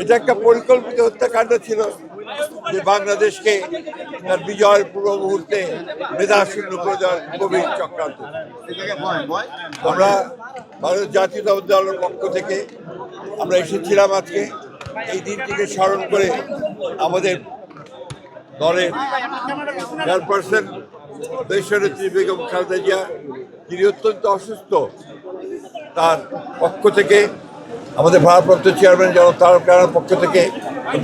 এটা একটা পরিকল্পিত হত্যাকাণ্ড ছিল যে বাংলাদেশকে তার বিজয়ের পূর্ব মুহূর্তে মেধা শূন্য করে দেওয়ার গভীর চক্রান্ত। আমরা ভারত জাতীয় দলের পক্ষ থেকে আমরা এসেছিলাম আজকে এই দিনটিকে স্মরণ করে আমাদের দলের চেয়ারপারসন দেশনেত্রী বেগম খালেদা জিয়া, যিনি অত্যন্ত অসুস্থ, তার পক্ষ থেকে আমাদের ভারপ্রাপ্ত চেয়ারম্যান জনাব তারেক রহমানের পক্ষ থেকে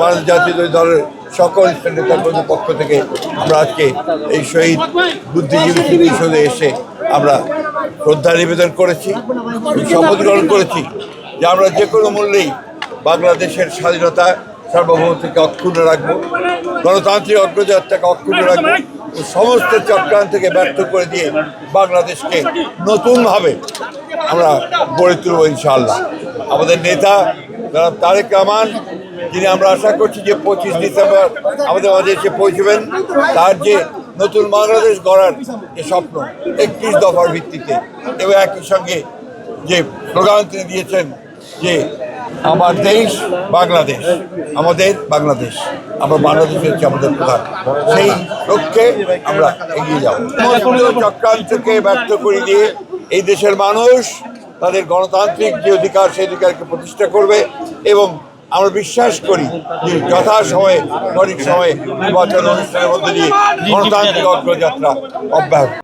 বাংলাদেশ জাতীয় দলের সকল নেতাকর্মীদের পক্ষ থেকে আমরা আজকে এই শহীদ বুদ্ধিজীবী স্মৃতিসৌধে এসে আমরা শ্রদ্ধা নিবেদন করেছি, শপথ গ্রহণ করেছি যে আমরা যে কোনো মূল্যেই বাংলাদেশের স্বাধীনতা সার্বভৌমত্বকে অক্ষুণ্ণ রাখবো, গণতান্ত্রিক অগ্রযাত্রাকে অক্ষুণ্ণ রাখবো, সমস্ত চক্রান্তকে ব্যর্থ করে দিয়ে বাংলাদেশকে নতুনভাবে আমরা গড়ে তুলব ইনশাআল্লাহ। আমাদের নেতা জনাব তারেক রহমান, যিনি আমরা আশা করছি যে 25 ডিসেম্বর আমাদের মাঝে এসে পৌঁছবেন, তার যে নতুন বাংলাদেশ গড়ার যে স্বপ্ন 31 দফার ভিত্তিতে, এবং একই সঙ্গে যে স্লোগান তিনি দিয়েছেন যে আমার দেশ বাংলাদেশ, আমাদের বাংলাদেশ, আমরা বাংলাদেশ হচ্ছে আমাদের প্রধান, সেই লক্ষ্যে আমরা এগিয়ে যাব। চক্রান্তকে ব্যর্থ করে দিয়ে এই দেশের মানুষ তাদের গণতান্ত্রিক যে অধিকার, সেই অধিকারকে প্রতিষ্ঠা করবে এবং আমরা বিশ্বাস করি যে যথাসময়ে সঠিক সময়ে নির্বাচন অনুষ্ঠানের মধ্যে দিয়ে গণতান্ত্রিক অগ্রযাত্রা অব্যাহত।